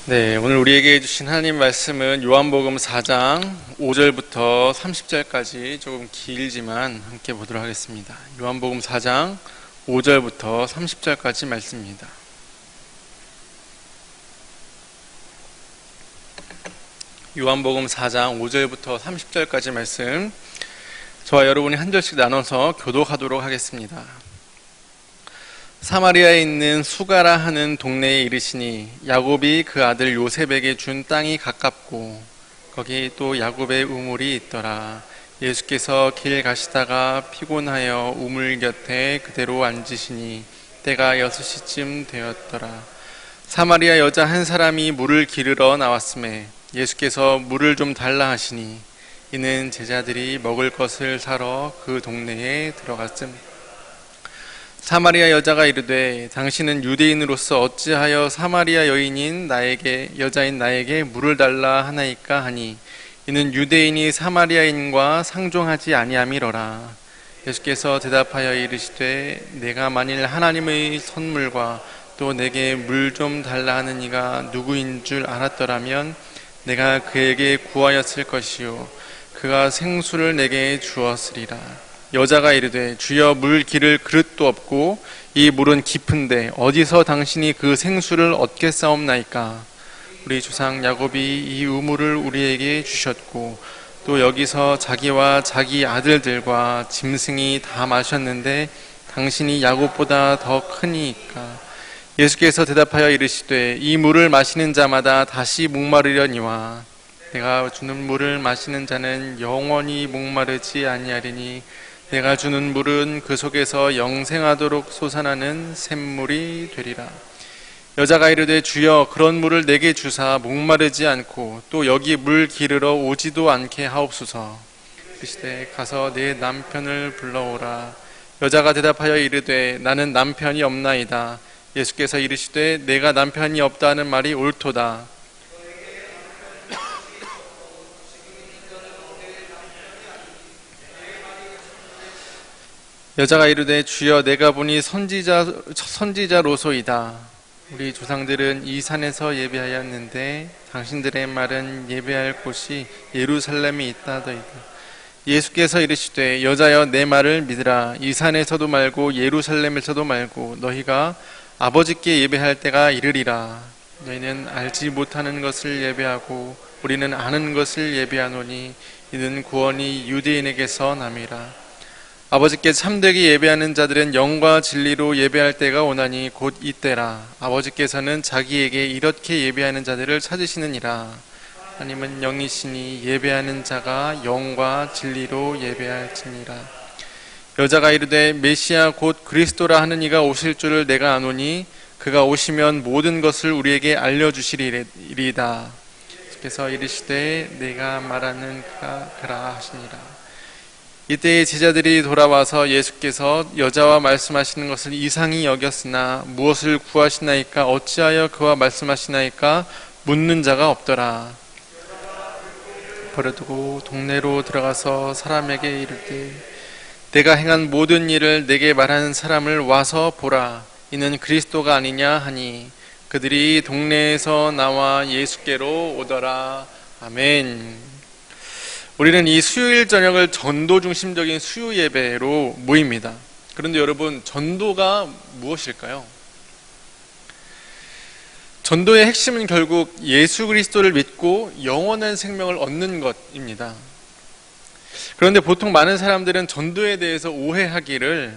네, 오늘 우리에게 주신 하나님 말씀은 요한복음 4장 5절부터 30절까지 조금 길지만 함께 보도록 하겠습니다. 요한복음 4장 5절부터 30절까지 말씀입니다. 요한복음 4장 5절부터 30절까지 말씀, 저와 여러분이 한 절씩 나눠서 교독하도록 하겠습니다. 사마리아에 있는 수가라 하는 동네에 이르시니 야곱이 그 아들 요셉에게 준 땅이 가깝고 거기 또 야곱의 우물이 있더라. 예수께서 길 가시다가 피곤하여 우물 곁에 그대로 앉으시니 때가 6시쯤 되었더라. 사마리아 여자 한 사람이 물을 기르러 나왔음에 예수께서 물을 좀 달라 하시니 이는 제자들이 먹을 것을 사러 그 동네에 들어갔음. 사마리아 여자가 이르되 당신은 유대인으로서 어찌하여 사마리아 여자인 나에게 물을 달라 하나이까 하니 이는 유대인이 사마리아인과 상종하지 아니함이로라. 예수께서 대답하여 이르시되 내가 만일 하나님의 선물과 또 내게 물 좀 달라 하는 이가 누구인 줄 알았더라면 내가 그에게 구하였을 것이요 그가 생수를 내게 주었으리라. 여자가 이르되 주여 물 기를 그릇도 없고 이 물은 깊은데 어디서 당신이 그 생수를 얻겠사옵나이까. 우리 조상 야곱이 이 우물을 우리에게 주셨고 또 여기서 자기와 자기 아들들과 짐승이 다 마셨는데 당신이 야곱보다 더 크니이까. 예수께서 대답하여 이르시되 이 물을 마시는 자마다 다시 목마르려니와 내가 주는 물을 마시는 자는 영원히 목마르지 아니하리니 내가 주는 물은 그 속에서 영생하도록 솟아나는 샘물이 되리라. 여자가 이르되 주여 그런 물을 내게 주사 목마르지 않고 또 여기 물 기르러 오지도 않게 하옵소서. 이르시되 가서 내 남편을 불러오라. 여자가 대답하여 이르되 나는 남편이 없나이다. 예수께서 이르시되 내가 남편이 없다는 말이 옳도다. 여자가 이르되 주여 내가 보니 선지자로소이다. 우리 조상들은 이 산에서 예배하였는데 당신들의 말은 예배할 곳이 예루살렘에 있다더이다. 예수께서 이르시되 여자여 내 말을 믿으라. 이 산에서도 말고 예루살렘에서도 말고 너희가 아버지께 예배할 때가 이르리라. 너희는 알지 못하는 것을 예배하고 우리는 아는 것을 예배하노니 이는 구원이 유대인에게서 남이라. 아버지께 참되게 예배하는 자들은 영과 진리로 예배할 때가 오나니 곧 이때라. 아버지께서는 자기에게 이렇게 예배하는 자들을 찾으시느니라. 하나님은 영이시니 예배하는 자가 영과 진리로 예배할지니라. 여자가 이르되 메시아 곧 그리스도라 하는 이가 오실 줄을 내가 아노니 그가 오시면 모든 것을 우리에게 알려주시리이다. 그래서 이르시되 내가 말하는 그가 그라 하시니라. 이때에 제자들이 돌아와서 예수께서 여자와 말씀하시는 것을 이상히 여겼으나 무엇을 구하시나이까 어찌하여 그와 말씀하시나이까 묻는 자가 없더라. 버려두고 동네로 들어가서 사람에게 이르되 내가 행한 모든 일을 내게 말하는 사람을 와서 보라. 이는 그리스도가 아니냐 하니 그들이 동네에서 나와 예수께로 오더라. 아멘. 우리는 이 수요일 저녁을 전도 중심적인 수요 예배로 모입니다. 그런데 여러분, 전도가 무엇일까요? 전도의 핵심은 결국 예수 그리스도를 믿고 영원한 생명을 얻는 것입니다. 그런데 보통 많은 사람들은 전도에 대해서 오해하기를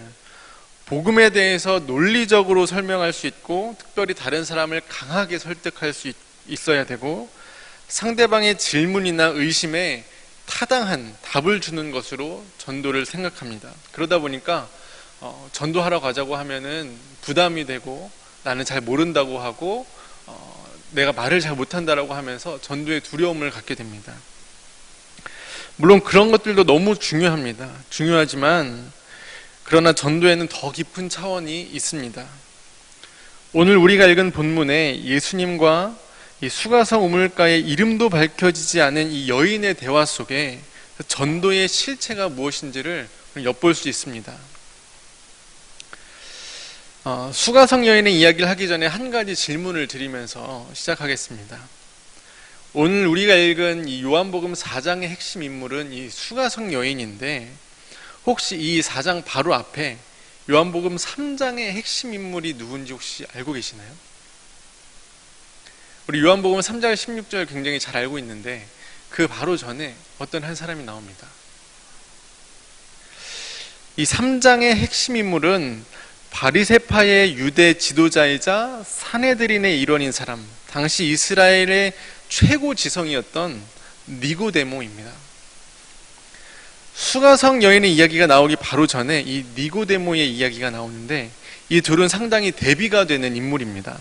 복음에 대해서 논리적으로 설명할 수 있고 특별히 다른 사람을 강하게 설득할 수 있어야 되고 상대방의 질문이나 의심에 타당한 답을 주는 것으로 전도를 생각합니다. 그러다 보니까 전도하러 가자고 하면은 부담이 되고 나는 잘 모른다고 하고 내가 말을 잘 못한다라고 하면서 전도에 두려움을 갖게 됩니다. 물론 그런 것들도 너무 중요합니다. 중요하지만 그러나 전도에는 더 깊은 차원이 있습니다. 오늘 우리가 읽은 본문에 예수님과 이 수가성 우물가의 이름도 밝혀지지 않은 이 여인의 대화 속에 전도의 실체가 무엇인지를 엿볼 수 있습니다. 수가성 여인의 이야기를 하기 전에 한 가지 질문을 드리면서 시작하겠습니다. 오늘 우리가 읽은 이 요한복음 4장의 핵심 인물은 이 수가성 여인인데, 혹시 이 4장 바로 앞에 요한복음 3장의 핵심 인물이 누군지 혹시 알고 계시나요? 우리 요한복음 3장 16절 굉장히 잘 알고 있는데, 그 바로 전에 어떤 한 사람이 나옵니다. 이 3장의 핵심 인물은 바리새파의 유대 지도자이자 산헤드린의 일원인 사람, 당시 이스라엘의 최고 지성이었던 니고데모입니다. 수가성 여인의 이야기가 나오기 바로 전에 이 니고데모의 이야기가 나오는데, 이 둘은 상당히 대비가 되는 인물입니다.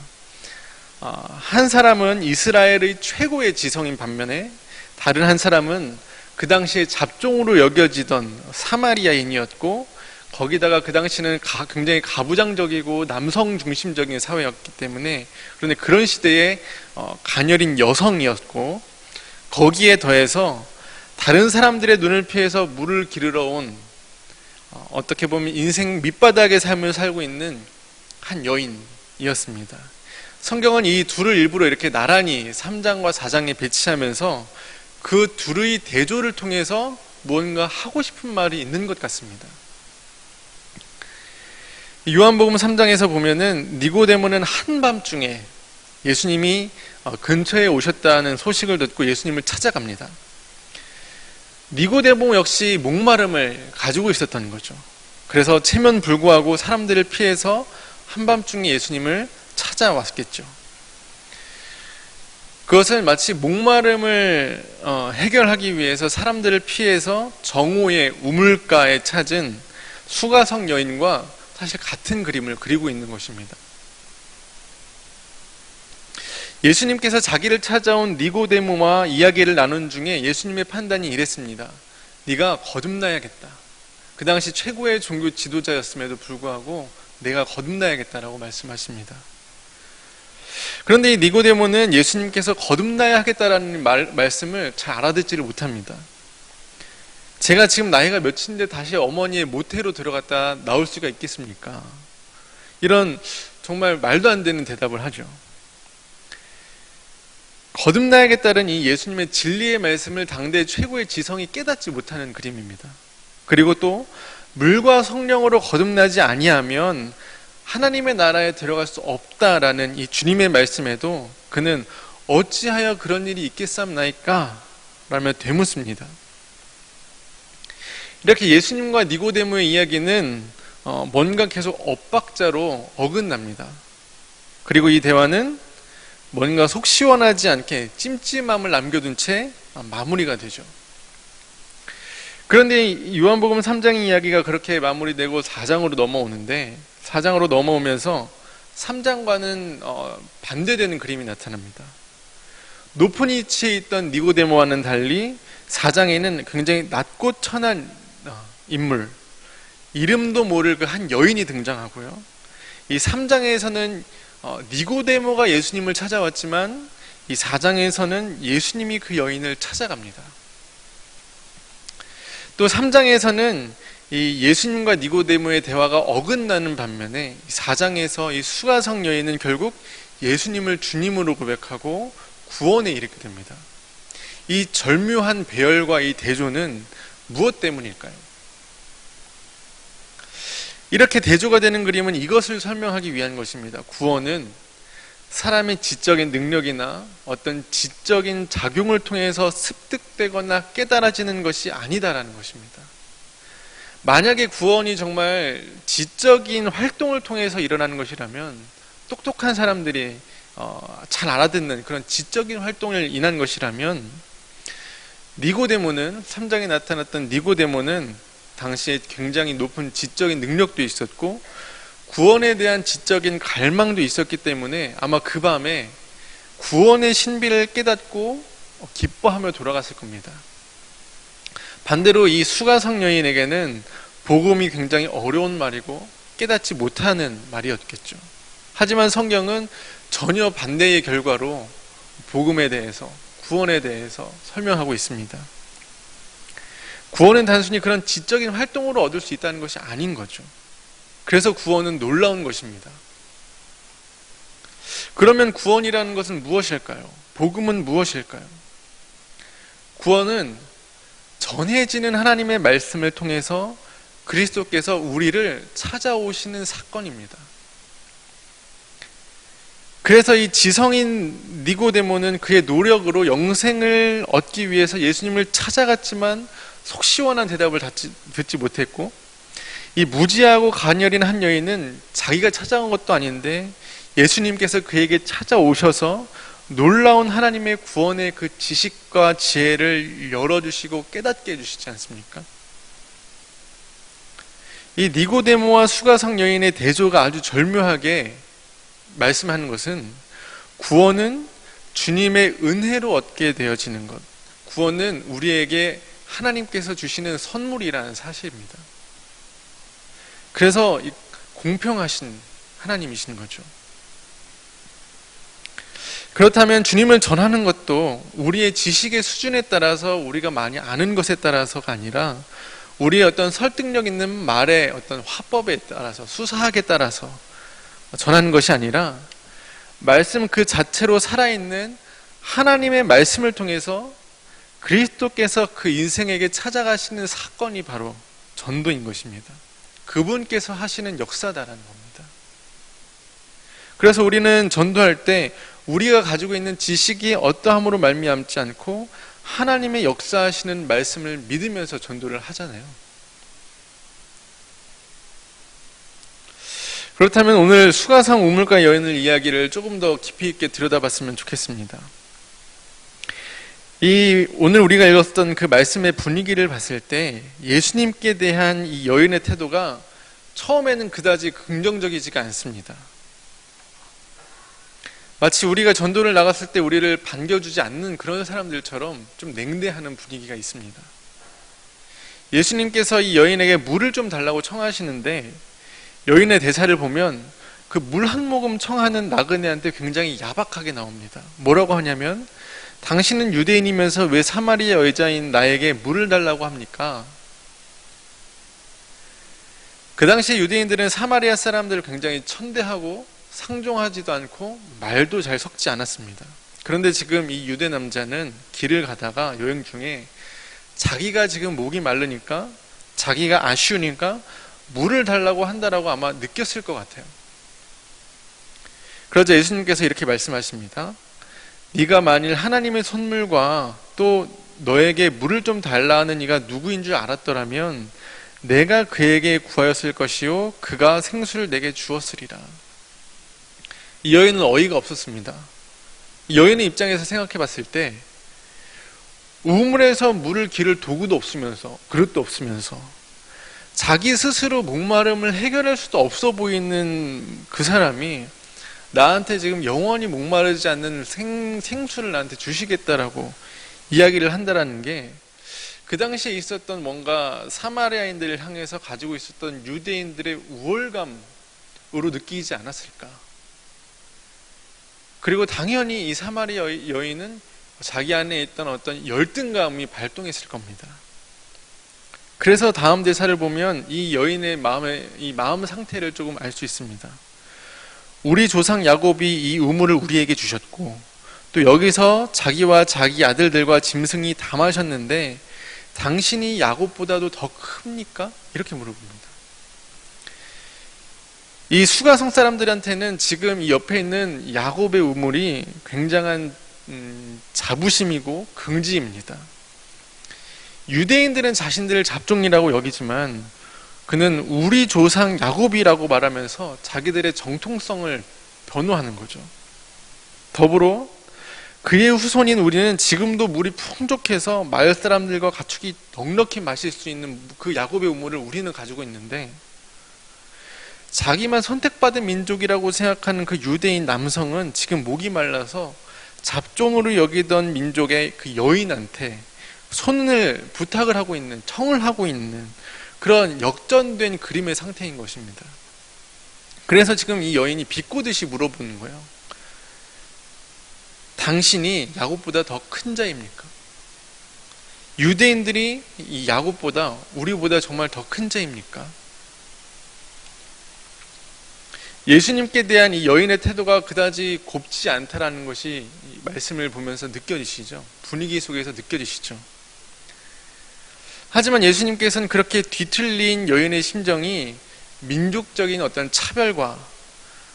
한 사람은 이스라엘의 최고의 지성인 반면에 다른 한 사람은 그 당시에 잡종으로 여겨지던 사마리아인이었고, 거기다가 그 당시는 굉장히 가부장적이고 남성 중심적인 사회였기 때문에, 그런데 그런 시대에 가녀린 여성이었고, 거기에 더해서 다른 사람들의 눈을 피해서 물을 기르러 온, 어떻게 보면 인생 밑바닥의 삶을 살고 있는 한 여인이었습니다. 성경은 이 둘을 일부러 이렇게 나란히 3장과 4장에 배치하면서 그 둘의 대조를 통해서 뭔가 하고 싶은 말이 있는 것 같습니다. 요한복음 3장에서 보면은 니고데모는 한밤중에 예수님이 근처에 오셨다는 소식을 듣고 예수님을 찾아갑니다. 니고데모 역시 목마름을 가지고 있었던 거죠. 그래서 체면불구하고 사람들을 피해서 한밤중에 예수님을 찾아왔겠죠. 그것은 마치 목마름을 해결하기 위해서 사람들을 피해서 정오의 우물가에 찾은 수가성 여인과 사실 같은 그림을 그리고 있는 것입니다. 예수님께서 자기를 찾아온 니고데모와 이야기를 나눈 중에 예수님의 판단이 이랬습니다. 네가 거듭나야겠다. 그 당시 최고의 종교 지도자였음에도 불구하고 내가 거듭나야겠다라고 말씀하십니다. 그런데 이 니고데모는 예수님께서 거듭나야 하겠다라는 말씀을 잘 알아듣지를 못합니다. 제가 지금 나이가 몇인데 다시 어머니의 모태로 들어갔다 나올 수가 있겠습니까? 이런 정말 말도 안 되는 대답을 하죠. 거듭나야겠다는 이 예수님의 진리의 말씀을 당대 최고의 지성이 깨닫지 못하는 그림입니다. 그리고 또 물과 성령으로 거듭나지 아니하면 하나님의 나라에 들어갈 수 없다라는 이 주님의 말씀에도 그는 어찌하여 그런 일이 있겠사옵나이까? 라며 되묻습니다. 이렇게 예수님과 니고데모의 이야기는 뭔가 계속 엇박자로 어긋납니다. 그리고 이 대화는 뭔가 속 시원하지 않게 찜찜함을 남겨둔 채 마무리가 되죠. 그런데 요한복음 3장 이야기가 그렇게 마무리되고 4장으로 넘어오는데, 4장으로 넘어오면서 3장과는 반대되는 그림이 나타납니다. 높은 위치에 있던 니고데모와는 달리 4장에는 굉장히 낮고 천한 인물, 이름도 모를 그 한 여인이 등장하고요. 이 3장에서는 니고데모가 예수님을 찾아왔지만 이 4장에서는 예수님이 그 여인을 찾아갑니다. 또 3장에서는 이 예수님과 니고데모의 대화가 어긋나는 반면에 4장에서 이 수가성 여인은 결국 예수님을 주님으로 고백하고 구원에 이르게 됩니다. 이 절묘한 배열과 이 대조는 무엇 때문일까요? 이렇게 대조가 되는 그림은 이것을 설명하기 위한 것입니다. 구원은 사람의 지적인 능력이나 어떤 지적인 작용을 통해서 습득되거나 깨달아지는 것이 아니다라는 것입니다. 만약에 구원이 정말 지적인 활동을 통해서 일어나는 것이라면, 똑똑한 사람들이 잘 알아듣는 그런 지적인 활동을 인한 것이라면, 니고데모는 3장에 나타났던 니고데모는 당시에 굉장히 높은 지적인 능력도 있었고 구원에 대한 지적인 갈망도 있었기 때문에 아마 그 밤에 구원의 신비를 깨닫고 기뻐하며 돌아갔을 겁니다. 반대로 이 수가성 여인에게는 복음이 굉장히 어려운 말이고 깨닫지 못하는 말이었겠죠. 하지만 성경은 전혀 반대의 결과로 복음에 대해서, 구원에 대해서 설명하고 있습니다. 구원은 단순히 그런 지적인 활동으로 얻을 수 있다는 것이 아닌 거죠. 그래서 구원은 놀라운 것입니다. 그러면 구원이라는 것은 무엇일까요? 복음은 무엇일까요? 구원은 전해지는 하나님의 말씀을 통해서 그리스도께서 우리를 찾아오시는 사건입니다. 그래서 이 지성인 니고데모는 그의 노력으로 영생을 얻기 위해서 예수님을 찾아갔지만 속 시원한 대답을 듣지 못했고, 이 무지하고 가녀린 한 여인은 자기가 찾아온 것도 아닌데 예수님께서 그에게 찾아오셔서 놀라운 하나님의 구원의 그 지식과 지혜를 열어주시고 깨닫게 해주시지 않습니까? 이 니고데모와 수가성 여인의 대조가 아주 절묘하게 말씀하는 것은, 구원은 주님의 은혜로 얻게 되어지는 것, 구원은 우리에게 하나님께서 주시는 선물이라는 사실입니다. 그래서 공평하신 하나님이신 거죠. 그렇다면 주님을 전하는 것도 우리의 지식의 수준에 따라서, 우리가 많이 아는 것에 따라서가 아니라 우리의 어떤 설득력 있는 말의 어떤 화법에 따라서, 수사학에 따라서 전하는 것이 아니라 말씀 그 자체로 살아있는 하나님의 말씀을 통해서 그리스도께서 그 인생에게 찾아가시는 사건이 바로 전도인 것입니다. 그분께서 하시는 역사다라는 겁니다. 그래서 우리는 전도할 때 우리가 가지고 있는 지식이 어떠함으로 말미암지 않고 하나님의 역사하시는 말씀을 믿으면서 전도를 하잖아요. 그렇다면 오늘 수가성 우물가 여인을 이야기를 조금 더 깊이 있게 들여다봤으면 좋겠습니다. 오늘 우리가 읽었던 그 말씀의 분위기를 봤을 때 예수님께 대한 이 여인의 태도가 처음에는 그다지 긍정적이지가 않습니다. 마치 우리가 전도를 나갔을 때 우리를 반겨주지 않는 그런 사람들처럼 좀 냉대하는 분위기가 있습니다. 예수님께서 이 여인에게 물을 좀 달라고 청하시는데, 여인의 대사를 보면 그 물 한 모금 청하는 나그네한테 굉장히 야박하게 나옵니다. 뭐라고 하냐면, 당신은 유대인이면서 왜 사마리아 여자인 나에게 물을 달라고 합니까? 그 당시에 유대인들은 사마리아 사람들을 굉장히 천대하고 상종하지도 않고 말도 잘 섞지 않았습니다. 그런데 지금 이 유대 남자는 길을 가다가 여행 중에 자기가 지금 목이 마르니까, 자기가 아쉬우니까 물을 달라고 한다라고 아마 느꼈을 것 같아요. 그러자 예수님께서 이렇게 말씀하십니다. 네가 만일 하나님의 선물과 또 너에게 물을 좀 달라 하는 이가 누구인 줄 알았더라면 내가 그에게 구하였을 것이요 그가 생수를 내게 주었으리라. 이 여인은 어이가 없었습니다. 이 여인의 입장에서 생각해 봤을 때 우물에서 물을 기를 도구도 없으면서, 그릇도 없으면서, 자기 스스로 목마름을 해결할 수도 없어 보이는 그 사람이 나한테 지금 영원히 목마르지 않는 생수를 나한테 주시겠다라고 이야기를 한다라는 게, 그 당시에 있었던 뭔가 사마리아인들을 향해서 가지고 있었던 유대인들의 우월감으로 느끼지 않았을까. 그리고 당연히 이 사마리아 여인은 자기 안에 있던 어떤 열등감이 발동했을 겁니다. 그래서 다음 대사를 보면 이 여인의 마음 상태를 조금 알 수 있습니다. 우리 조상 야곱이 이 우물을 우리에게 주셨고, 또 여기서 자기와 자기 아들들과 짐승이 다 마셨는데 당신이 야곱보다도 더 큽니까? 이렇게 물어봅니다. 이 수가성 사람들한테는 지금 이 옆에 있는 야곱의 우물이 굉장한 자부심이고 긍지입니다. 유대인들은 자신들을 잡종이라고 여기지만 그는 우리 조상 야곱이라고 말하면서 자기들의 정통성을 변호하는 거죠. 더불어 그의 후손인 우리는 지금도 물이 풍족해서 마을 사람들과 가축이 넉넉히 마실 수 있는 그 야곱의 우물을 우리는 가지고 있는데, 자기만 선택받은 민족이라고 생각하는 그 유대인 남성은 지금 목이 말라서 잡종으로 여기던 민족의 그 여인한테 손을 부탁을 하고 있는, 청을 하고 있는 그런 역전된 그림의 상태인 것입니다. 그래서 지금 이 여인이 비꼬듯이 물어보는 거예요. 당신이 야곱보다 더 큰 자입니까? 유대인들이 이 야곱보다, 우리보다 정말 더 큰 자입니까? 예수님께 대한 이 여인의 태도가 그다지 곱지 않다라는 것이 이 말씀을 보면서 느껴지시죠. 분위기 속에서 느껴지시죠. 하지만 예수님께서는 그렇게 뒤틀린 여인의 심정이 민족적인 어떤 차별과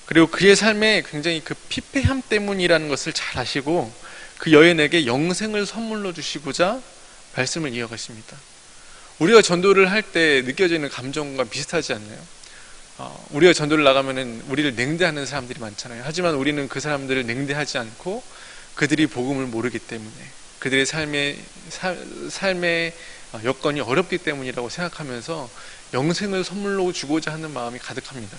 그리고 그의 삶에 굉장히 그 피폐함 때문이라는 것을 잘 아시고 그 여인에게 영생을 선물로 주시고자 말씀을 이어가십니다. 우리가 전도를 할 때 느껴지는 감정과 비슷하지 않나요? 우리가 전도를 나가면은 우리를 냉대하는 사람들이 많잖아요. 하지만 우리는 그 사람들을 냉대하지 않고 그들이 복음을 모르기 때문에 그들의 삶의 여건이 어렵기 때문이라고 생각하면서 영생을 선물로 주고자 하는 마음이 가득합니다.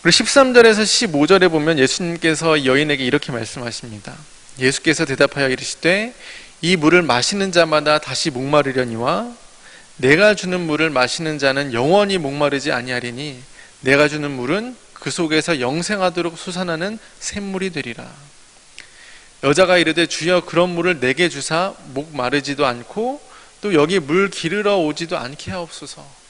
그리고 13절에서 15절에 보면 예수님께서 여인에게 이렇게 말씀하십니다. 예수께서 대답하여 이르시되 이 물을 마시는 자마다 다시 목마르려니와 내가 주는 물을 마시는 자는 영원히 목마르지 아니하리니 내가 주는 물은 그 속에서 영생하도록 솟아나는 샘물이 되리라. 여자가 이르되 주여 그런 물을 내게 주사 목마르지도 않고 또 여기 물 기르러 오지도 않게 하옵소서.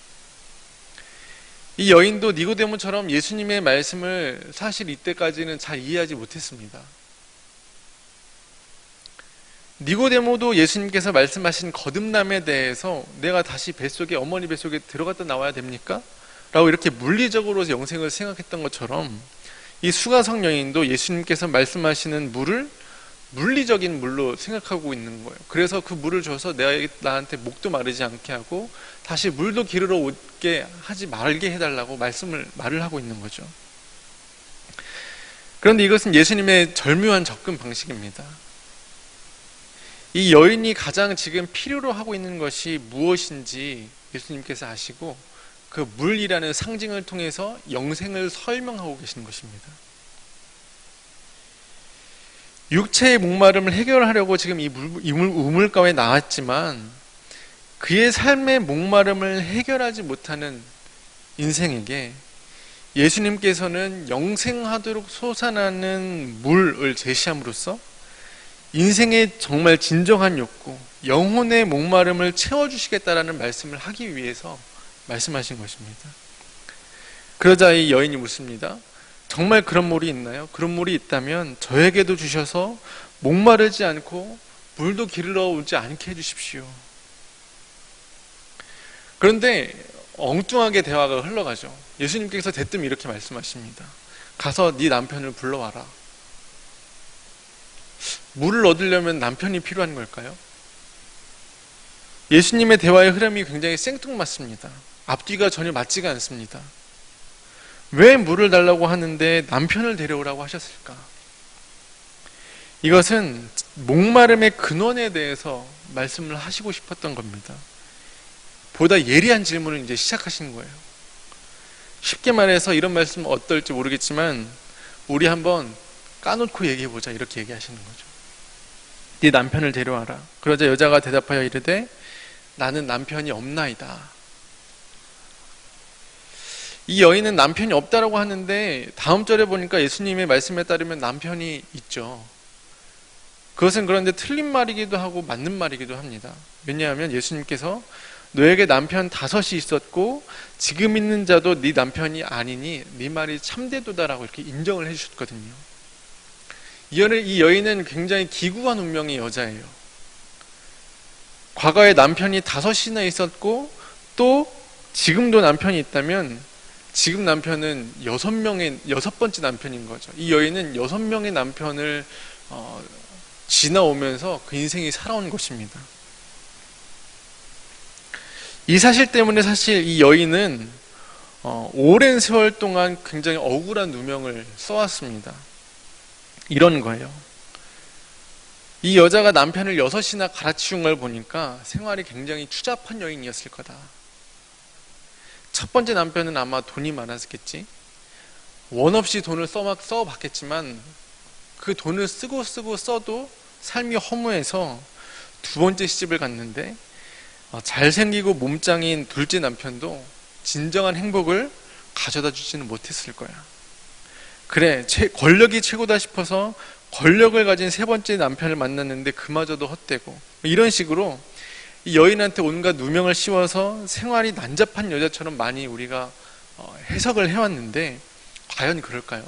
이 여인도 니고데모처럼 예수님의 말씀을 사실 이때까지는 잘 이해하지 못했습니다. 니고데모도 예수님께서 말씀하신 거듭남에 대해서 내가 다시 어머니 뱃속에 들어갔다 나와야 됩니까? 라고 이렇게 물리적으로 영생을 생각했던 것처럼 이 수가성 여인도 예수님께서 말씀하시는 물을 물리적인 물로 생각하고 있는 거예요. 그래서 그 물을 줘서 나한테 목도 마르지 않게 하고 다시 물도 기르러 오게 하지 말게 해달라고 말을 하고 있는 거죠. 그런데 이것은 예수님의 절묘한 접근 방식입니다. 이 여인이 가장 지금 필요로 하고 있는 것이 무엇인지 예수님께서 아시고 그 물이라는 상징을 통해서 영생을 설명하고 계시는 것입니다. 육체의 목마름을 해결하려고 지금 이 우물가에 나왔지만 그의 삶의 목마름을 해결하지 못하는 인생에게 예수님께서는 영생하도록 솟아나는 물을 제시함으로써 인생의 정말 진정한 욕구, 영혼의 목마름을 채워주시겠다라는 말씀을 하기 위해서 말씀하신 것입니다. 그러자 이 여인이 묻습니다. 정말 그런 물이 있나요? 그런 물이 있다면 저에게도 주셔서 목마르지 않고 물도 기르러 오지 않게 해주십시오. 그런데 엉뚱하게 대화가 흘러가죠. 예수님께서 대뜸 이렇게 말씀하십니다. 가서 네 남편을 불러와라. 물을 얻으려면 남편이 필요한 걸까요? 예수님의 대화의 흐름이 굉장히 생뚱맞습니다. 앞뒤가 전혀 맞지가 않습니다. 왜 물을 달라고 하는데 남편을 데려오라고 하셨을까? 이것은 목마름의 근원에 대해서 말씀을 하시고 싶었던 겁니다. 보다 예리한 질문을 이제 시작하시는 거예요. 쉽게 말해서 이런 말씀 어떨지 모르겠지만 우리 한번 까놓고 얘기해보자 이렇게 얘기하시는 거죠. 네 남편을 데려와라. 그러자 여자가 대답하여 이르되 나는 남편이 없나이다. 이 여인은 남편이 없다라고 하는데 다음 절에 보니까 예수님의 말씀에 따르면 남편이 있죠. 그것은 그런데 틀린 말이기도 하고 맞는 말이기도 합니다. 왜냐하면 예수님께서 너에게 남편 5이 있었고 지금 있는 자도 네 남편이 아니니 네 말이 참되도다라고 이렇게 인정을 해주셨거든요. 이 여인은 굉장히 기구한 운명의 여자예요. 과거에 남편이 5이나 있었고 또 지금도 남편이 있다면 지금 남편은 6번째 남편인 거죠. 이 여인은 6명의 남편을 지나오면서 그 인생이 살아온 것입니다. 이 사실 때문에 사실 이 여인은 오랜 세월 동안 굉장히 억울한 누명을 써왔습니다. 이런 거예요. 이 여자가 남편을 6이나 갈아치운 걸 보니까 생활이 굉장히 추잡한 여인이었을 거다. 첫 번째 남편은 아마 돈이 많았겠지. 원 없이 돈을 써봤겠지만 그 돈을 쓰고 써도 삶이 허무해서 두 번째 시집을 갔는데 잘생기고 몸짱인 둘째 남편도 진정한 행복을 가져다 주지는 못했을 거야. 그래, 권력이 최고다 싶어서 권력을 가진 세 번째 남편을 만났는데 그마저도 헛되고 이런 식으로 이 여인한테 온갖 누명을 씌워서 생활이 난잡한 여자처럼 많이 우리가 해석을 해왔는데 과연 그럴까요?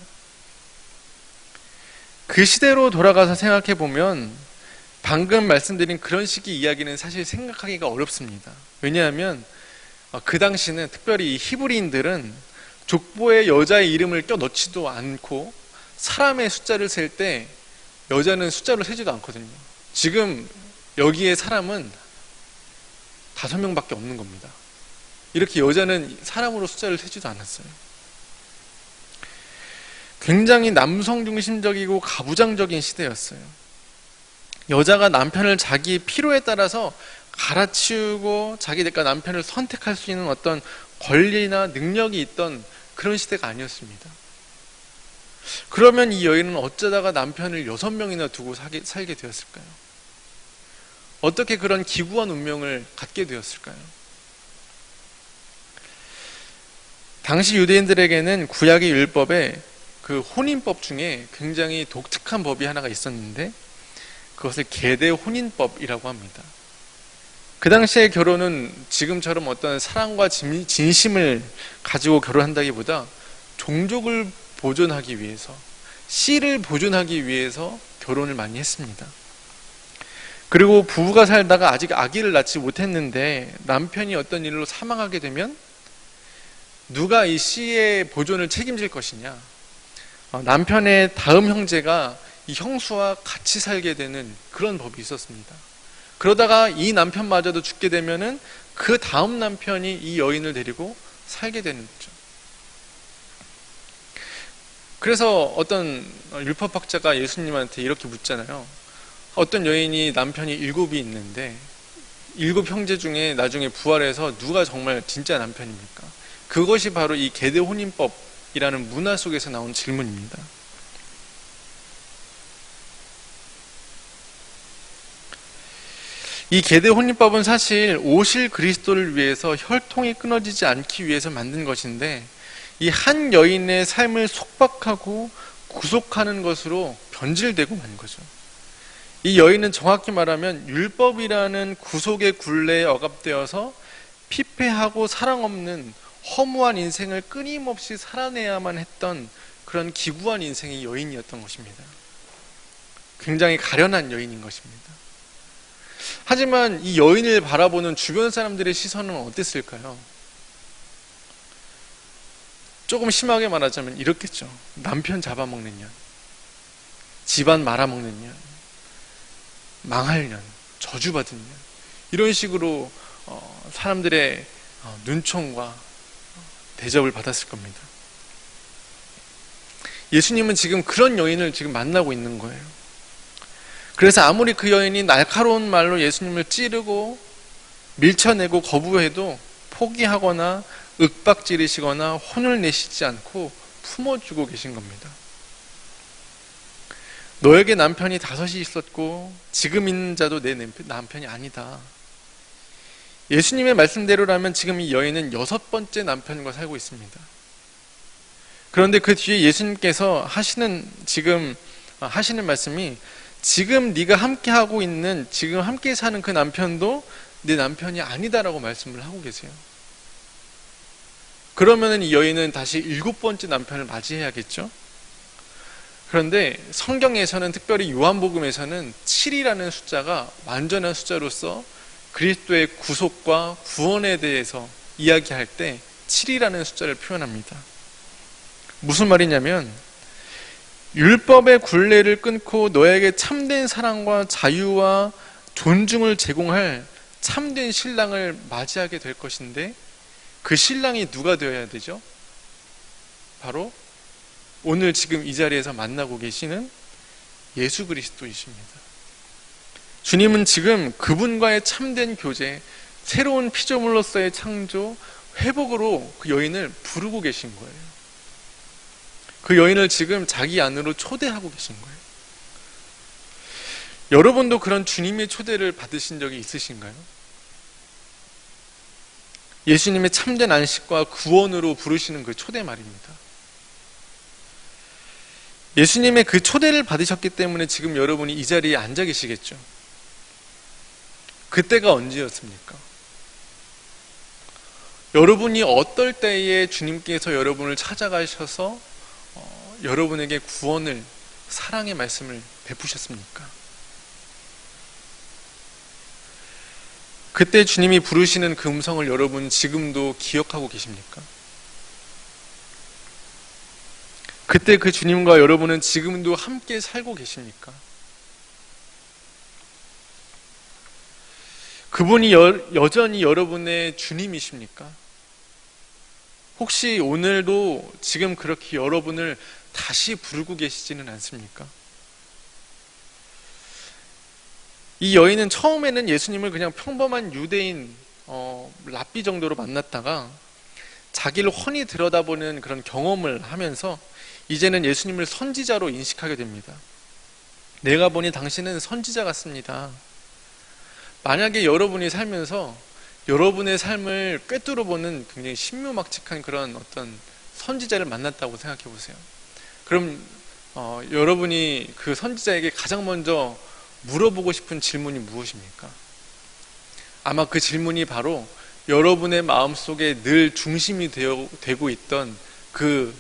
그 시대로 돌아가서 생각해 보면 방금 말씀드린 그런 식의 이야기는 사실 생각하기가 어렵습니다. 왜냐하면 그 당시는 특별히 이 히브리인들은 족보에 여자의 이름을 껴넣지도 않고 사람의 숫자를 셀 때 여자는 숫자로 세지도 않거든요. 지금 여기에 사람은 5명밖에 없는 겁니다. 이렇게 여자는 사람으로 숫자를 세지도 않았어요. 굉장히 남성 중심적이고 가부장적인 시대였어요. 여자가 남편을 자기 필요에 따라서 갈아치우고 자기가 남편을 선택할 수 있는 어떤 권리나 능력이 있던 그런 시대가 아니었습니다. 그러면 이 여인은 어쩌다가 남편을 6명이나 두고 살게 되었을까요? 어떻게 그런 기구한 운명을 갖게 되었을까요? 당시 유대인들에게는 구약의 율법에 그 혼인법 중에 굉장히 독특한 법이 하나가 있었는데 그것을 계대 혼인법이라고 합니다. 그 당시의 결혼은 지금처럼 어떤 사랑과 진심을 가지고 결혼한다기보다 종족을 보존하기 위해서, 씨를 보존하기 위해서 결혼을 많이 했습니다. 그리고 부부가 살다가 아직 아기를 낳지 못했는데 남편이 어떤 일로 사망하게 되면 누가 이 씨의 보존을 책임질 것이냐, 남편의 다음 형제가 이 형수와 같이 살게 되는 그런 법이 있었습니다. 그러다가 이 남편마저도 죽게 되면은 그 다음 남편이 이 여인을 데리고 살게 되는 거죠. 그래서 어떤 율법학자가 예수님한테 이렇게 묻잖아요. 어떤 여인이 남편이 7이 있는데 7 형제 중에 나중에 부활해서 누가 정말 진짜 남편입니까? 그것이 바로 이 계대 혼인법이라는 문화 속에서 나온 질문입니다. 이 계대 혼인법은 사실 오실 그리스도를 위해서 혈통이 끊어지지 않기 위해서 만든 것인데 이 한 여인의 삶을 속박하고 구속하는 것으로 변질되고 만 거죠. 이 여인은 정확히 말하면 율법이라는 구속의 굴레에 억압되어서 피폐하고 사랑 없는 허무한 인생을 끊임없이 살아내야만 했던 그런 기구한 인생의 여인이었던 것입니다. 굉장히 가련한 여인인 것입니다. 하지만 이 여인을 바라보는 주변 사람들의 시선은 어땠을까요? 조금 심하게 말하자면 이렇겠죠. 남편 잡아먹는 년, 집안 말아먹는 년, 망할 년, 저주받은 년, 이런 식으로 사람들의 눈총과 대접을 받았을 겁니다. 예수님은 지금 그런 여인을 지금 만나고 있는 거예요. 그래서 아무리 그 여인이 날카로운 말로 예수님을 찌르고 밀쳐내고 거부해도 포기하거나 윽박지르시거나 혼을 내시지 않고 품어주고 계신 겁니다. 너에게 남편이 5이 있었고 지금 있는 자도 내 남편이 아니다. 예수님의 말씀대로라면 지금 이 여인은 6번째 남편과 살고 있습니다. 그런데 그 뒤에 예수님께서 하시는 말씀이 지금 네가 함께 하고 있는, 지금 함께 사는 그 남편도 내 남편이 아니다라고 말씀을 하고 계세요. 그러면 이 여인은 다시 7번째 남편을 맞이해야겠죠? 그런데 성경에서는, 특별히 요한복음에서는 7이라는 숫자가 완전한 숫자로서 그리스도의 구속과 구원에 대해서 이야기할 때 7이라는 숫자를 표현합니다. 무슨 말이냐면 율법의 굴레를 끊고 너에게 참된 사랑과 자유와 존중을 제공할 참된 신랑을 맞이하게 될 것인데 그 신랑이 누가 되어야 되죠? 바로 오늘 지금 이 자리에서 만나고 계시는 예수 그리스도이십니다. 주님은 지금 그분과의 참된 교제, 새로운 피조물로서의 창조, 회복으로 그 여인을 부르고 계신 거예요. 그 여인을 지금 자기 안으로 초대하고 계신 거예요. 여러분도 그런 주님의 초대를 받으신 적이 있으신가요? 예수님의 참된 안식과 구원으로 부르시는 그 초대 말입니다. 예수님의 그 초대를 받으셨기 때문에 지금 여러분이 이 자리에 앉아 계시겠죠. 그때가 언제였습니까? 여러분이 어떨 때에 주님께서 여러분을 찾아가셔서 여러분에게 구원을, 사랑의 말씀을 베푸셨습니까? 그때 주님이 부르시는 그 음성을 여러분 지금도 기억하고 계십니까? 그때 그 주님과 여러분은 지금도 함께 살고 계십니까? 그분이 여전히 여러분의 주님이십니까? 혹시 오늘도 지금 그렇게 여러분을 다시 부르고 계시지는 않습니까? 이 여인은 처음에는 예수님을 그냥 평범한 유대인 랍비 정도로 만났다가 자기를 훤히 들여다보는 그런 경험을 하면서 이제는 예수님을 선지자로 인식하게 됩니다. 내가 보니 당신은 선지자 같습니다. 만약에 여러분이 살면서 여러분의 삶을 꿰뚫어보는 굉장히 신묘막측한 그런 어떤 선지자를 만났다고 생각해 보세요. 그럼 여러분이 그 선지자에게 가장 먼저 물어보고 싶은 질문이 무엇입니까? 아마 그 질문이 바로 여러분의 마음속에 늘 중심이 되고 있던 그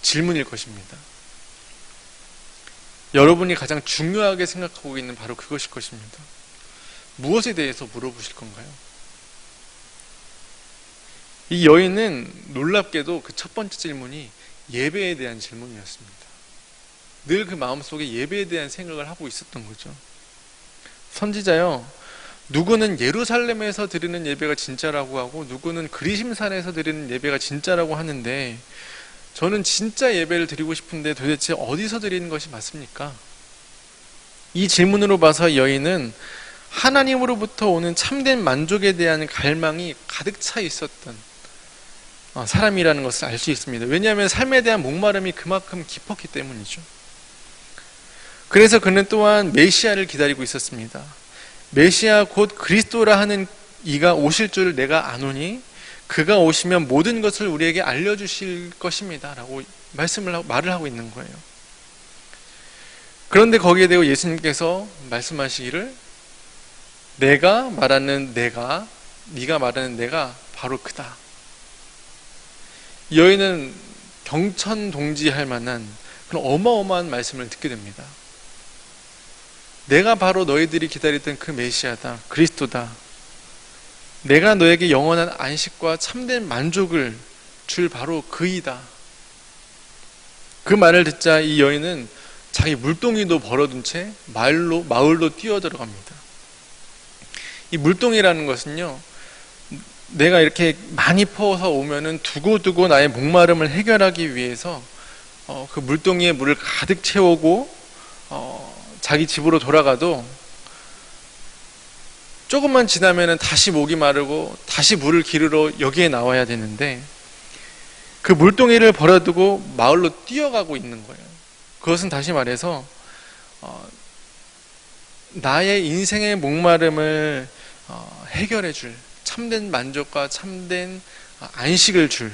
질문일 것입니다. 여러분이 가장 중요하게 생각하고 있는 바로 그것일 것입니다. 무엇에 대해서 물어보실 건가요? 이 여인은 놀랍게도 그 첫 번째 질문이 예배에 대한 질문이었습니다. 늘 그 마음속에 예배에 대한 생각을 하고 있었던 거죠. 선지자요, 누구는 예루살렘에서 드리는 예배가 진짜라고 하고 누구는 그리심산에서 드리는 예배가 진짜라고 하는데 저는 진짜 예배를 드리고 싶은데 도대체 어디서 드리는 것이 맞습니까? 이 질문으로 봐서 여인은 하나님으로부터 오는 참된 만족에 대한 갈망이 가득 차 있었던 사람이라는 것을 알 수 있습니다. 왜냐하면 삶에 대한 목마름이 그만큼 깊었기 때문이죠. 그래서 그는 또한 메시아를 기다리고 있었습니다. 메시아 곧 그리스도라 하는 이가 오실 줄 내가 아노니 그가 오시면 모든 것을 우리에게 알려주실 것입니다 라고 말을 하고 있는 거예요. 그런데 거기에 대해 예수님께서 말씀하시기를 네가 말하는 내가 바로 그다. 여인은 경천동지할 만한 그런 어마어마한 말씀을 듣게 됩니다. 내가 바로 너희들이 기다리던 그 메시아다, 그리스도다. 내가 너에게 영원한 안식과 참된 만족을 줄 바로 그이다. 그 말을 듣자 이 여인은 자기 물동이도 벌어둔 채 마을로 뛰어들어갑니다. 이 물동이라는 것은요, 내가 이렇게 많이 퍼서 오면은 두고두고 나의 목마름을 해결하기 위해서 그 물동이에 물을 가득 채우고 자기 집으로 돌아가도 조금만 지나면은 다시 목이 마르고 다시 물을 기르러 여기에 나와야 되는데 그 물동이를 버려두고 마을로 뛰어가고 있는 거예요. 그것은 다시 말해서 나의 인생의 목마름을 해결해 줄 참된 만족과 참된 안식을 줄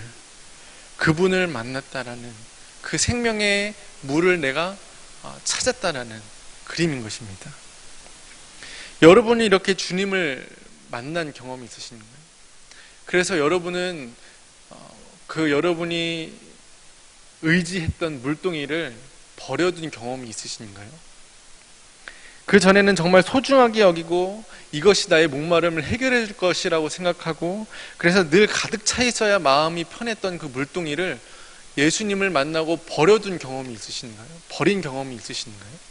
그분을 만났다라는 그 생명의 물을 내가 찾았다라는 그림인 것입니다. 여러분이 이렇게 주님을 만난 경험이 있으신가요? 그래서 여러분은 그 여러분이 의지했던 물동이를 버려둔 경험이 있으신가요? 그 전에는 정말 소중하게 여기고 이것이 나의 목마름을 해결해 줄 것이라고 생각하고 그래서 늘 가득 차 있어야 마음이 편했던 그 물동이를 예수님을 만나고 버려둔 경험이 있으신가요? 버린 경험이 있으신가요?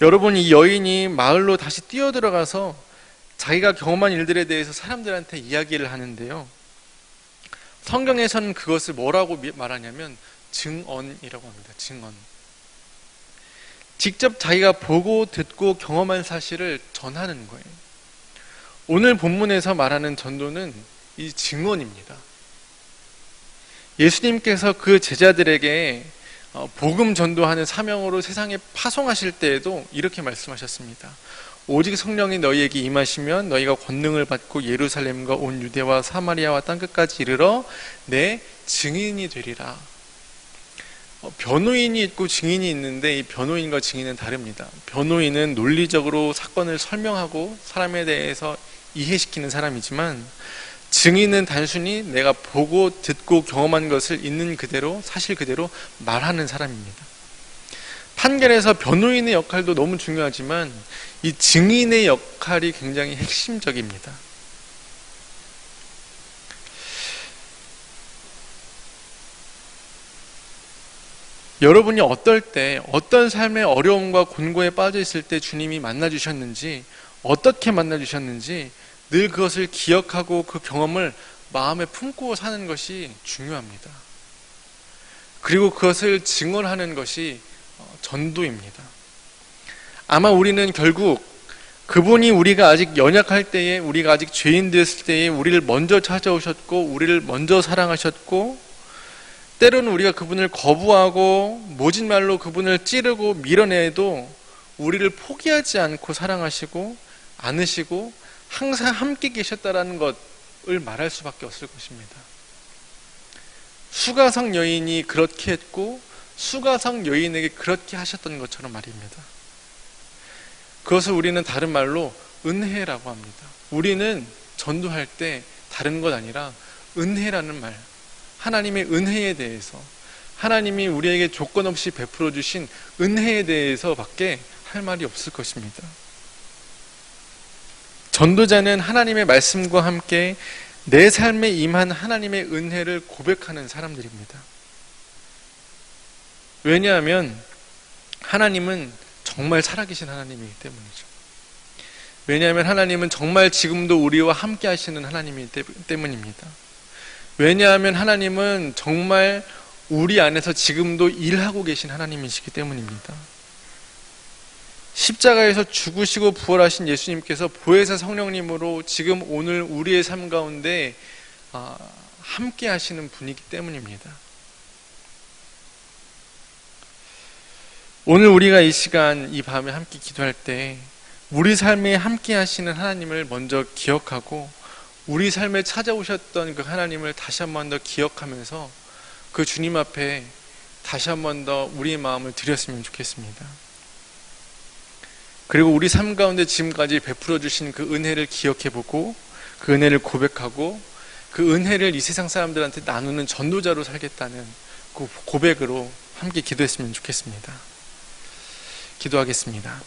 여러분, 이 여인이 마을로 다시 뛰어들어가서 자기가 경험한 일들에 대해서 사람들한테 이야기를 하는데요. 성경에서는 그것을 뭐라고 말하냐면 증언이라고 합니다. 증언. 직접 자기가 보고 듣고 경험한 사실을 전하는 거예요. 오늘 본문에서 말하는 전도는 이 증언입니다. 예수님께서 그 제자들에게 복음 전도하는 사명으로 세상에 파송하실 때에도 이렇게 말씀하셨습니다. 오직 성령이 너희에게 임하시면 너희가 권능을 받고 예루살렘과 온 유대와 사마리아와 땅끝까지 이르러 내 증인이 되리라. 변호인이 있고 증인이 있는데 이 변호인과 증인은 다릅니다. 변호인은 논리적으로 사건을 설명하고 사람에 대해서 이해시키는 사람이지만 증인은 단순히 내가 보고 듣고 경험한 것을 있는 그대로 사실 그대로 말하는 사람입니다. 판결에서 변호인의 역할도 너무 중요하지만 이 증인의 역할이 굉장히 핵심적입니다. 여러분이 어떨 때 어떤 삶의 어려움과 곤고에 빠져 있을 때 주님이 만나주셨는지 어떻게 만나주셨는지 늘 그것을 기억하고 그 경험을 마음에 품고 사는 것이 중요합니다. 그리고 그것을 증언하는 것이 전도입니다. 아마 우리는 결국 그분이 우리가 아직 연약할 때에 우리가 아직 죄인 되었을 때에 우리를 먼저 찾아오셨고 우리를 먼저 사랑하셨고 때로는 우리가 그분을 거부하고 모진 말로 그분을 찌르고 밀어내도 우리를 포기하지 않고 사랑하시고 안으시고 항상 함께 계셨다라는 것을 말할 수밖에 없을 것입니다. 수가성 여인이 그렇게 했고 수가성 여인에게 그렇게 하셨던 것처럼 말입니다. 그것을 우리는 다른 말로 은혜라고 합니다. 우리는 전도할 때 다른 것 아니라 은혜라는 말, 하나님의 은혜에 대해서 하나님이 우리에게 조건 없이 베풀어 주신 은혜에 대해서 밖에 할 말이 없을 것입니다. 전도자는 하나님의 말씀과 함께 내 삶에 임한 하나님의 은혜를 고백하는 사람들입니다. 왜냐하면 하나님은 정말 살아계신 하나님이기 때문이죠. 왜냐하면 하나님은 정말 지금도 우리와 함께 하시는 하나님이기 때문입니다. 왜냐하면 하나님은 정말 우리 안에서 지금도 일하고 계신 하나님이시기 때문입니다. 십자가에서 죽으시고 부활하신 예수님께서 보혜사 성령님으로 지금 오늘 우리의 삶 가운데 함께 하시는 분이기 때문입니다. 오늘 우리가 이 시간 이 밤에 함께 기도할 때 우리 삶에 함께 하시는 하나님을 먼저 기억하고 우리 삶에 찾아오셨던 그 하나님을 다시 한 번 더 기억하면서 그 주님 앞에 다시 한 번 더 우리의 마음을 드렸으면 좋겠습니다. 그리고 우리 삶 가운데 지금까지 베풀어 주신 그 은혜를 기억해보고 그 은혜를 고백하고 그 은혜를 이 세상 사람들한테 나누는 전도자로 살겠다는 그 고백으로 함께 기도했으면 좋겠습니다. 기도하겠습니다.